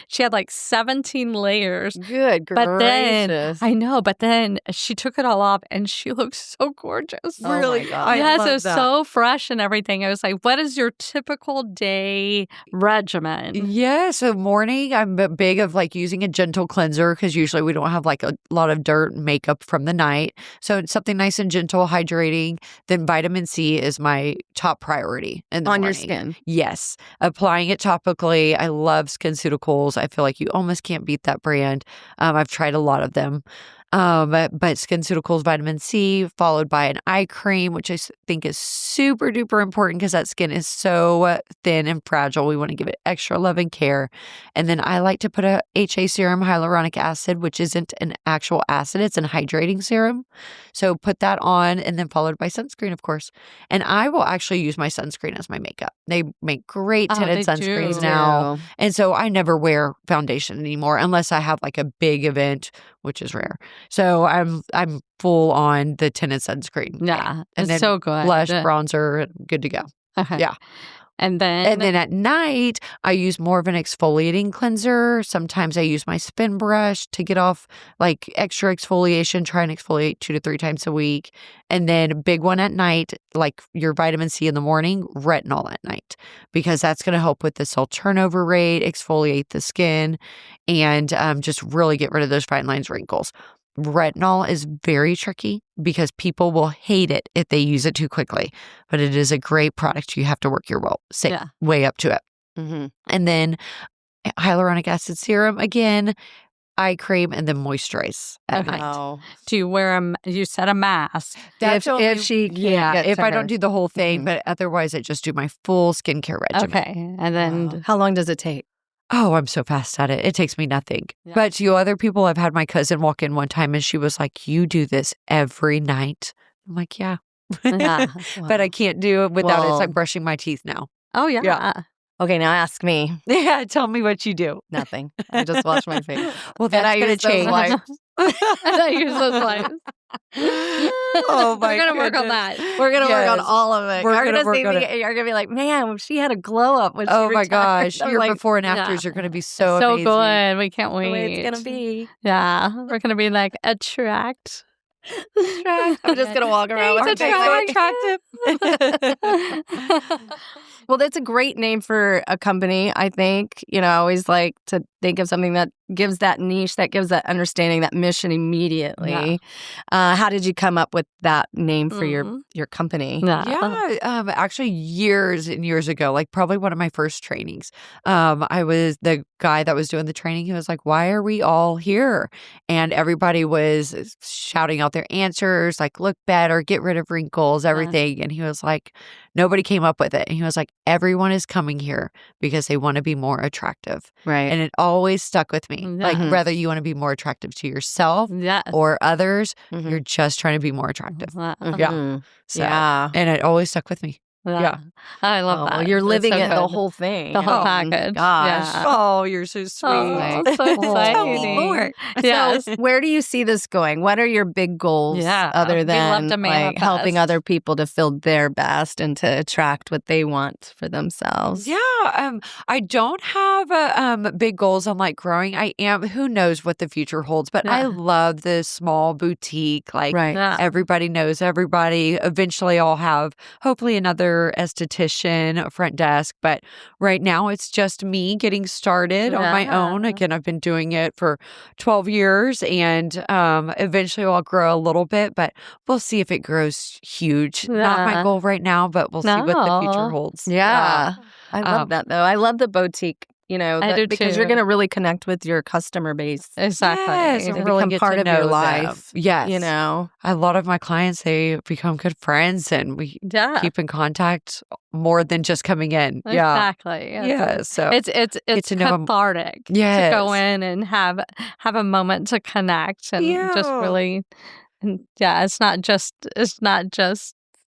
she had 17 layers. Good gracious. But then she took it all off and she looked so gorgeous. Oh Really? my God. Yes, love it was that. so fresh and everything. I was like, what is your typical day regimen? Yeah, so morning, I'm big of using a gentle cleanser because usually we don't have a lot of dirt and makeup from the night. So it's something nice and gentle, hydrating. Then vitamin C is my top priority in the On morning. your skin. Yes. Applying it topically. I love SkinCeuticals. I feel like you almost can't beat that brand. I've tried a lot of them. But SkinCeuticals vitamin C followed by an eye cream, which I think is super duper important because that skin is so thin and fragile. We want to give it extra love and care. And then I like to put a HA serum, hyaluronic acid, which isn't an actual acid. It's an hydrating serum. So put that on and then followed by sunscreen, of course. And I will actually use my sunscreen as my makeup. They make great tinted sunscreens now. And so I never wear foundation anymore unless I have a big event, which is rare. So I'm full on the tinted sunscreen. Yeah, And then it's so good. blush, bronzer, good to go. Okay. Yeah. And then at night, I use more of an exfoliating cleanser. Sometimes I use my spin brush to get off extra exfoliation, try and exfoliate 2 to 3 times a week. And then a big one at night, your vitamin C in the morning, retinol at night, because that's going to help with the cell turnover rate, exfoliate the skin, and just really get rid of those fine lines, wrinkles. Retinol is very tricky because people will hate it if they use it too quickly, but it is a great product. You have to work your way up to it. Mm-hmm. And then hyaluronic acid serum again, eye cream, and then moisturize at night. Oh. do you wear you said a mask? That's if she can't get if to I her. don't do the whole thing, but otherwise I just do my full skincare regimen. Okay, and then How long does it take? Oh, I'm so fast at it. It takes me nothing. Yeah. But other people, I've had my cousin walk in one time and she was like, "You do this every night?" I'm like, "Yeah." Yeah. But I can't do it without Well- it's like brushing my teeth now. oh yeah. Yeah. Okay, now ask me. Yeah, tell me what you do. Nothing. I just wash my face. Well, And I gonna use those change. wipes. I use those wipes. Oh my We're gonna work on goodness. that. We're gonna work on Yes. all of it. We're You're gonna gonna work see on me. You're gonna be like, man, she had a glow up when she Oh my retired. gosh. I'm Your like, before and yeah. afters are going to be so So amazing. good. We can't the wait. way it's gonna be. Yeah, we're gonna be like attract. I'm just gonna walk around with Thanks, her face attract. like- Well, that's a great name for a company, I think. I always like to think of something that gives that niche, that gives that understanding, that mission immediately. How did you come up with that name for your company? Yeah, actually years and years ago, like probably one of my first trainings. I was the guy that was doing the training. He was like, "Why are we all here?" And everybody was shouting out their answers, like, "Look better, get rid of wrinkles, everything." And he was like, nobody came up with it. And he was like, "Everyone is coming here because they want to be more attractive." Right. And it always stuck with me. Yeah. Like whether you want to be more attractive to yourself Yes. or others, Mhm. you're just trying to be more attractive. Yeah. Mhm. So, Yeah. and it always stuck with me. Yeah. I love Oh, that. you're That's living so it, the good. whole thing. The whole Oh, package. Gosh. Yeah. Oh, you're so sweet. Oh, so Tell me exciting. more. Yes. So, where do you see this going? What are your big goals Yeah, other we love than to like helping manifest. other people to feel their best and to attract what they want for themselves? Yeah, I don't have big goals on like growing. I am. Who knows what the future holds? But I Yeah. love this small boutique. Like Right. Yeah. everybody knows everybody. Eventually, I'll have hopefully another esthetician, a front desk. But right now, it's just me getting started on my own. Yeah. Again, I've been doing it for 12 years, and eventually, I'll grow a little bit. But we'll see if it grows huge. Not my Yeah. goal right now, but we'll see what the future No. holds. Yeah. I love Um, that though. I love the boutique, I do because you're too. going to really connect with your customer base. Exactly. Yes, They and really become get part to of your know them. life. Yes. A lot of my clients, they become good friends and we Yeah. keep in contact more than just coming in. Yeah. Exactly. Yeah. So It's to know 'em. cathartic to Yes. go in and have a moment to connect and just Yeah. really, and yeah, it's not just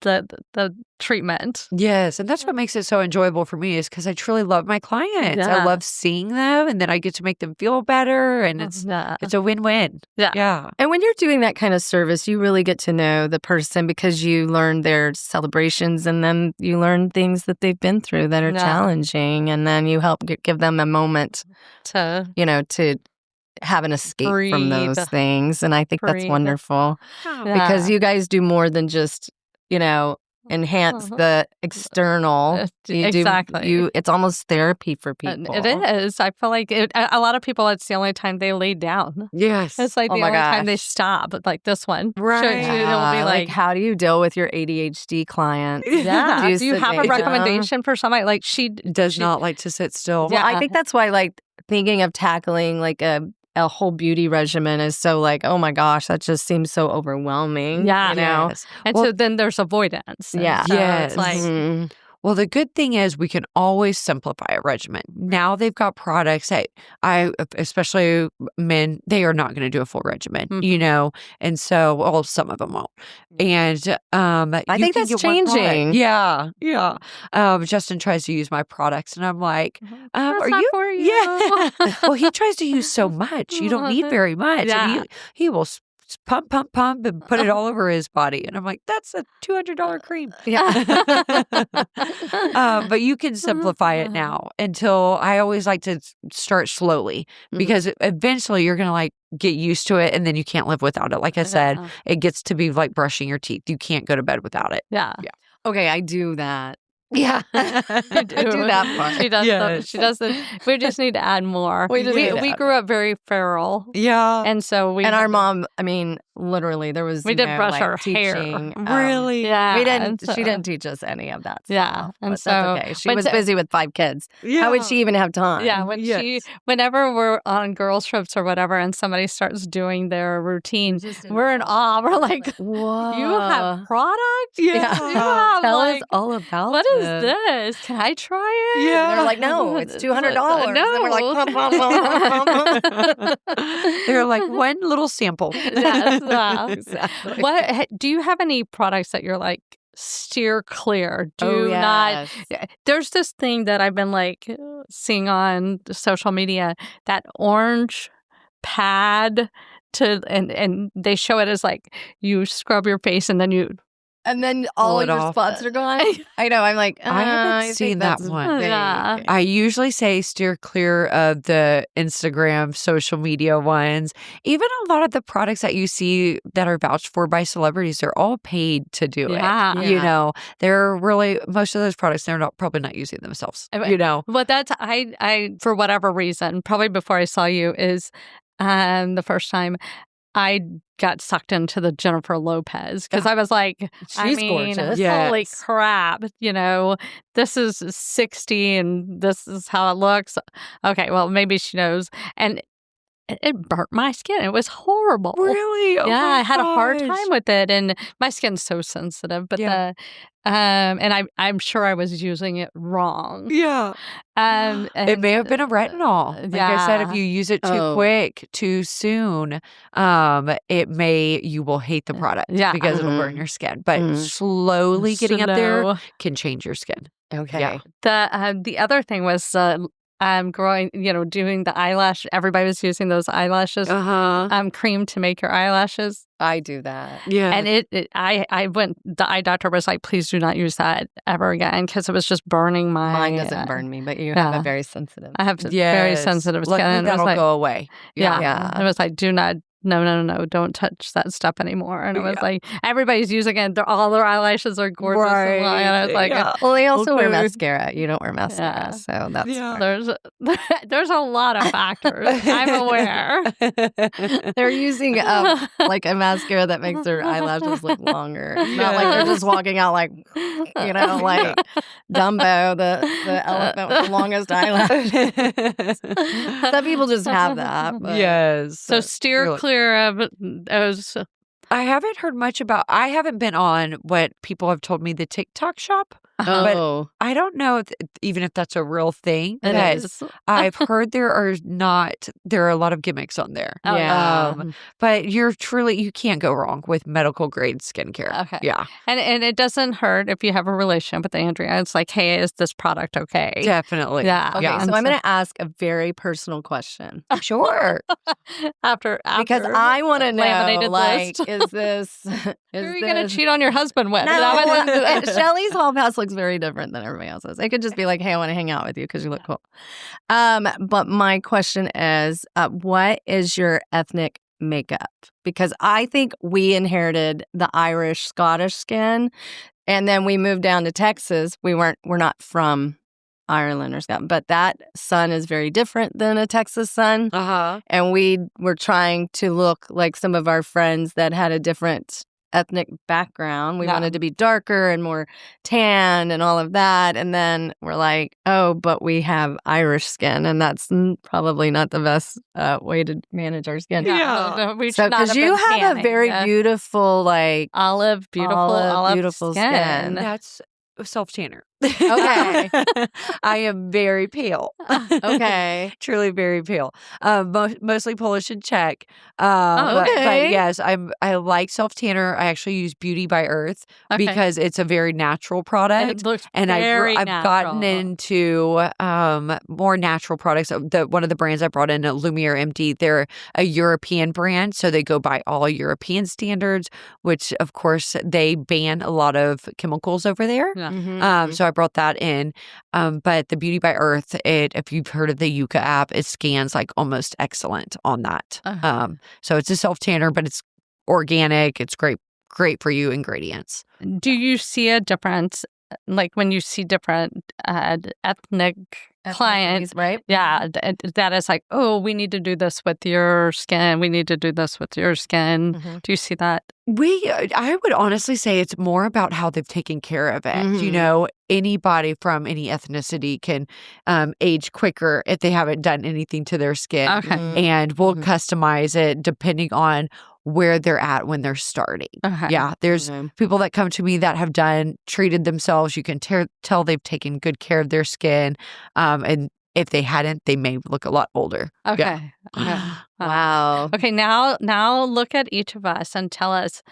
the treatment. Yes. And that's what makes it so enjoyable for me is because I truly love my clients. I Yeah. love seeing them and then I get to make them feel better and Yeah. it's a win-win. Yeah. Yeah. And when you're doing that kind of service, you really get to know the person because you learn their celebrations and then you learn things that they've been through that are Yeah. challenging. And then you help give them a moment, To to have an escape from those Breathe. things. And I think that's Breathe. wonderful because you guys do more than just, enhance the external. You do, Exactly. it's almost therapy for people. It is. I feel like a lot of people, it's the only time they lay down. Yes. It's like Oh the my only time they gosh. stop. Like this one. Right. Shows you, it'll be like, how do you deal with your ADHD clients? yeah. you Do you have a sedate them? recommendation for somebody? Like Does not like to sit still. Well, I Yeah. think that's why, thinking of tackling a whole beauty regimen is so oh my gosh, that just seems so overwhelming. Yeah. Yes. And Well, so then there's avoidance. And Yeah. so Yes. it's like, Mhm. Well, the good thing is we can always simplify a regimen. Now they've got products that especially men, they are not going to do a full regimen, Mhm. and so, well, some of them won't. And I you think can that's get one product. changing. Yeah, yeah. Justin tries to use my products, and I'm like, that's are not you? for you. Yeah. Well, he tries to use so much. You don't need very much. Yeah. And he will pump, pump, pump, and put it all over his body. And I'm like, that's a $200 cream. Yeah. But you can simplify it now until I always like to start slowly because eventually you're going to get used to it and then you can't live without it. Like I said, it gets to be like brushing your teeth. You can't go to bed without it. Yeah. Okay, I do that. Yeah. I do that part. She does. Yes. She does. We just need to add more. We just need to we add grew up very feral, Yeah. and so we And our mom, literally, there was We didn't brush our hair. teaching, Really? Yeah, we and didn't. so- She didn't teach us any of that. Yeah, stuff, and but so- that's okay. She but was to- busy with 5 kids. How would she even have time? Yeah, Yes. whenever we're on girls trips or whatever, and somebody starts doing their routine, we're in awe. We're like, Whoa. you have product? Yeah. You have, Tell like, us all about what is it. this? Can I try it? Yeah. And they're like, no, it's $200. No. And we're like, pump, pump, pump, pump, pump. They're like one little sample. Yes, yeah. Exactly. What do you have any products that you're like steer clear? Do not. There's this thing that I've been seeing on social media, that orange pad to and they show it as like you scrub your face and then all Pull of it your off. spots are gone. I know. I'm like, I haven't seen that one. Yeah. I usually say steer clear of the Instagram, social media ones. Even a lot of the products that you see that are vouched for by celebrities, they're all paid to do Yeah. it. You know, they're really, most of those products, they're probably not using themselves, you know. But that's, I for whatever reason, probably before I saw you, is the first time I got sucked into the Jennifer Lopez because I was like, She's gorgeous. Holy Yes. crap, this is 60 and this is how it looks. Okay, well, maybe she knows. And it burnt my skin. It was horrible. Really? Oh yeah, my I had a hard gosh. time with it, and my skin's so sensitive. But Yeah. and I'm sure I was using it wrong. Yeah. It may have been a retinol. Like I said, if you use it too quick, too soon, you will hate the product because it'll burn your skin. But slowly getting up there can change your skin. Okay. Yeah. The other thing was growing, doing the eyelash. Everybody was using those eyelashes, cream to make your eyelashes. I do that. Yeah. And I went, the eye doctor was like, please do not use that ever again because it was just burning my. Mine doesn't burn me, but you have a very sensitive. I have very sensitive skin. Luckily, And it was that'll like, go away. Yeah. And it was like, do not. No, don't touch that stuff anymore. And it was like, everybody's using it. All their eyelashes are gorgeous. Right. And I was like, well, they also wear mascara. You don't wear mascara. Yeah. So that's there's a lot of factors. I'm aware. They're using like a mascara that makes their eyelashes look longer. It's not like they're just walking out like, like Dumbo, the elephant with the longest eyelashes. Some people just have that. But Yes. So steer clear of those. I haven't heard much about. I haven't been on what people have told me the TikTok shop. Oh. But I don't know even if that's a real thing. It Because is. I've heard there are a lot of gimmicks on there. Oh, yeah. But you can't go wrong with medical grade skincare. Okay. Yeah. And it doesn't hurt if you have a relationship with Andrea. It's like, hey, is this product okay? Definitely. Yeah. Okay, Yeah. so I'm going to ask a very personal question. Sure. After Because I want to know, laminated like, list. is this... Who are you going to cheat on your husband with? No, Shelly's hall pass looks very different than everybody else's. It could just be like, hey, I want to hang out with you because you look cool. But my question is, what is your ethnic makeup? Because I think we inherited the Irish, Scottish skin, and then we moved down to Texas. We're not from Ireland or Scotland, but that sun is very different than a Texas sun. And we were trying to look like some of our friends that had a different ethnic background. We wanted to be darker and more tan and all of that. And then we're like, oh, but we have Irish skin, and that's probably not the best way to manage our skin. No, we So, should not because you been have a tanning. very beautiful, like olive, beautiful skin. That's self-tanner. Okay. I am very pale. Okay. Truly very pale. Mostly Polish and Czech. okay. But yes, I like self-tanner. I actually use Beauty by Earth because it's a very natural product. It looks And very I've gotten natural. into more natural products. One of the brands I brought in, Lumiere MD, they're a European brand, so they go by all European standards, which of course they ban a lot of chemicals over there. Yeah. So I brought that in. But the Beauty by Earth, if you've heard of the Yucca app, it scans like almost excellent on that. So it's a self-tanner, but it's organic. It's great for you ingredients. Do you see a difference, like when you see different ethnic clients, right? Yeah, that is like, oh, we need to do this with your skin. We need to do this with your skin. Do you see that? I would honestly say it's more about how they've taken care of it. You know, anybody from any ethnicity can age quicker if they haven't done anything to their skin. And we'll customize it depending on where they're at when they're starting. Yeah, there's people that come to me that have treated themselves. You can tell they've taken good care of their skin. And if they hadn't, they may look a lot older. Okay. Wow. Okay, now look at each of us and tell us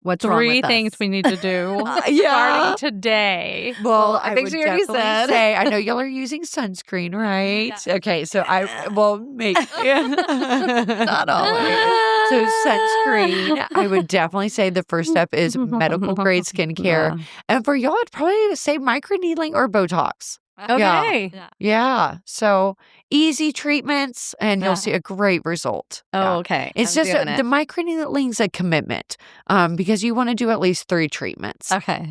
What's wrong three with things us? we need to do starting today. Well, I think would she already definitely said. say, I know y'all are using sunscreen, right? Okay, so I will make Not always. So sunscreen, I would definitely say the first step is medical grade skincare. Yeah. And for y'all, I'd probably say microneedling or Botox. Okay. Yeah. Yeah. So easy treatments and you'll see a great result. Oh, Yeah. okay. It's I'm just doing the microneedling's a commitment because you want to do at least 3 treatments. Okay.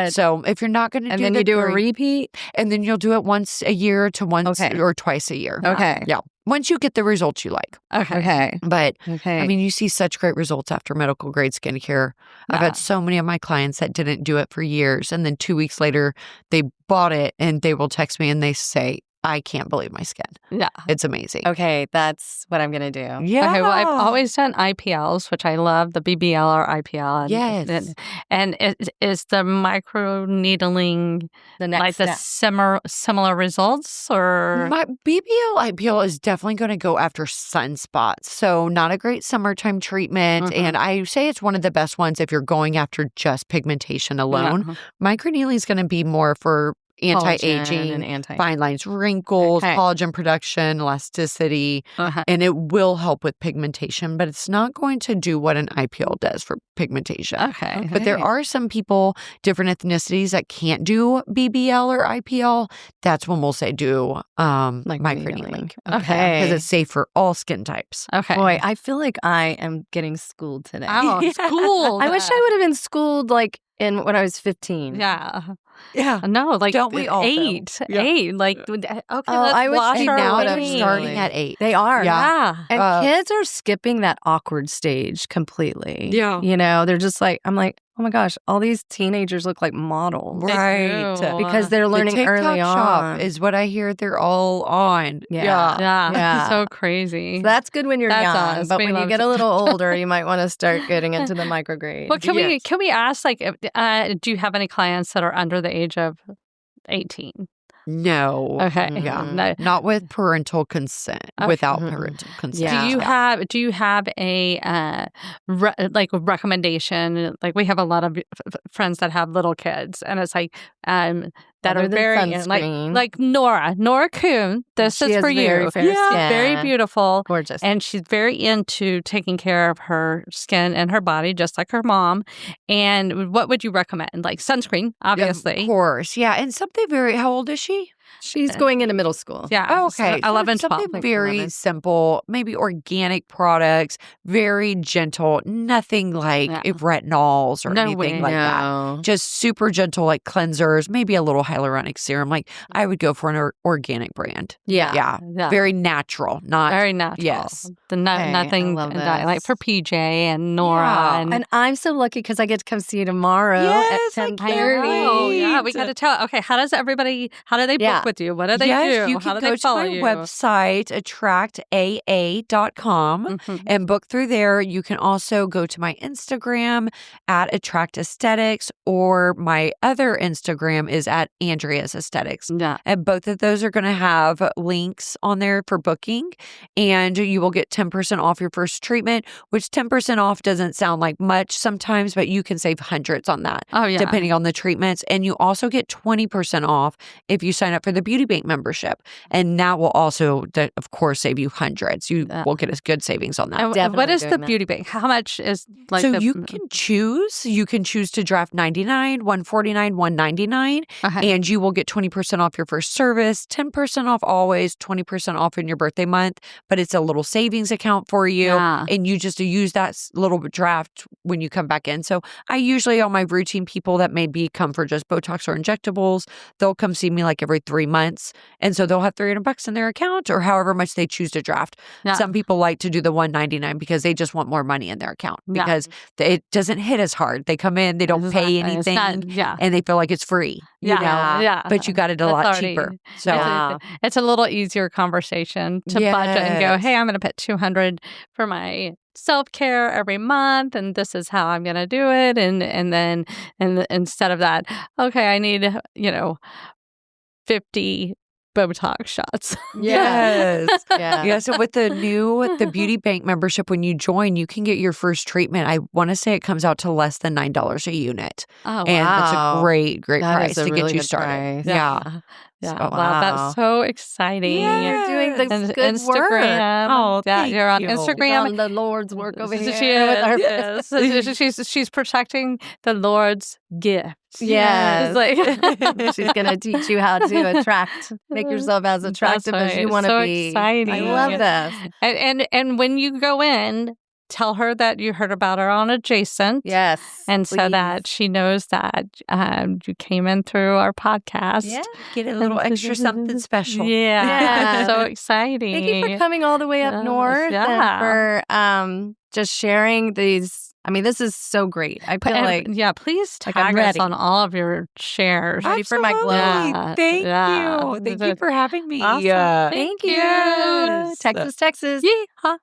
So if you're not going to And do then the you do a 3, repeat. and then you'll do it once a year to once Okay. or twice a year. Okay. Yeah. Once you get the results you like. Okay. But Okay. I mean, you see such great results after medical grade skincare. I've Yeah. had so many of my clients that didn't do it for years. And then 2 weeks later, they bought it and they will text me and they say, I can't believe my skin. Yeah. It's amazing. Okay, that's what I'm gonna do. Yeah. Okay, well, I've always done IPLs, which I love, the BBL or IPL. And, Yes. And is the micro needling The next like the step. similar results or? My BBL IPL is definitely going to go after sunspots. So not a great summertime treatment. Mhm. And I say it's one of the best ones if you're going after just pigmentation alone. Yeah. Microneedling is going to be more for Collagen anti-aging, and anti. fine lines, wrinkles, Okay. collagen production, elasticity, Uh-huh. and it will help with pigmentation, but it's not going to do what an IPL does for pigmentation. Okay. But there are some people, different ethnicities that can't do BBL or IPL. That's when we'll say do microneedling. Okay. Because it's safe for all skin types. Okay. Boy, I feel like I am getting schooled today. Oh, school. I wish I would have been schooled like when I was 15. Yeah. Yeah. No, like Don't we all, though? 8. Yeah. 8. Like, okay, let's I wish wash they our Now they're Really? starting at 8. They are. Yeah. Yeah. And kids are skipping that awkward stage completely. Yeah. You know, they're just like, I'm like, oh my gosh, all these teenagers look like models. They Right. do. Because they're learning the TikTok early shop on. is what I hear they're all on. Yeah. Yeah. Yeah. So crazy. So that's good when you're That's young, us. but We when you love get a to- little older, you might want to start getting into the micrograde. Well, can Yes. we ask like do you have any clients that are under the age of 18? No. Okay. Yeah. No. Not with parental consent. Okay. Without Mhm. parental consent. Yeah. Do you have a like a recommendation? Like we have a lot of friends that have little kids, and it's like that Other are than very sunscreen. like Nora Kuhn. This She is has for very you. fair Yeah, skin. very beautiful. Gorgeous. And she's very into taking care of her skin and her body, just like her mom. And what would you recommend? Like sunscreen, obviously. Of course. Yeah. And something very, how old is she? She's going into middle school. Yeah. Oh, so okay. So 11, 12. something like very 11. simple, maybe organic products, very gentle, nothing like Yeah. retinols or No anything way. like that. No. Just super gentle, like cleansers, maybe a little hyaluronic serum. Like I would go for an organic brand. Yeah. Yeah. Yeah. Very natural, not. Very natural. Yes. The Okay, nothing I love like this. for PJ and Nora Yeah. and And I'm so lucky because I get to come see you tomorrow Yes, I at 10:30. can't Oh, yeah, we wait. got to tell. Okay, how do they book Yeah. with you? What do they Yes, do? you How can do go they to follow my you? website, attractaa.com. Mhm. And book through there. You can also go to my Instagram at Attract Aesthetics, or my other Instagram is at Andrea's Aesthetics. Yeah. And both of those are going to have links on there for booking, and you will get 10% off your first treatment, which 10% off doesn't sound like much sometimes, but you can save hundreds on that. Oh, yeah. Depending on the treatments. And you also get 20% off if you sign up for the Beauty Bank membership. And that will also, of course, save you hundreds. You will get a good savings on that. And what Definitely is the doing that. beauty bank? How much is like So the you can choose. You can choose to draft $99, $149, $199, Okay. and you will get 20% off your first service, 10% off always, 20% off in your birthday month. But it's a little savings account for you, Yeah. and you just use that little draft when you come back in. So I usually, all my routine people that maybe come for just Botox or injectables, they'll come see me like every 3 months, and so they'll have $300 in their account or however much they choose to draft. Yeah. Some people like to do the $199 because they just want more money in their account Yeah. because it doesn't hit as hard. They come in, they don't pay Exactly. It's anything, not- yeah. and they feel like it's free. You Yeah. know? Yeah. But you got it a That's lot already- cheaper. So Yeah. It's a little easier conversation to budget and go, Yes. hey, I'm going to put $200 for my self-care every month, and this is how I'm going to do it. And then instead of that, okay, I need 50 Botox shots. yes. Yeah. Yeah, so with the Beauty Bank membership, when you join, you can get your first treatment. I want to say it comes out to less than $9 a unit. Oh, And that's a wow. great That price is a to really get you good started. price. Yeah. Yeah, So, wow, that's so exciting. You're doing the And good work. Instagram. Oh, yeah, thank you're on you. Instagram. On the Lord's work over She here with our is. She's protecting the Lord's gift. Yes. It's like She's going to teach you how to make yourself as attractive as you want to so be. exciting. I love this. And when you go in, tell her that you heard about her on Adjacent. Yes. And so that she knows that you came in through our podcast. Yeah, get a little extra something special. Yeah. So exciting. Thank you for coming all the way up north and for just sharing these. I mean, this is so great. I feel like please like I'm tag us ready. on all of your shares. Ready for my glow. Yeah. Thank Yeah. you. Thank you for having me. Awesome. Thank you. Texas. Yeehaw.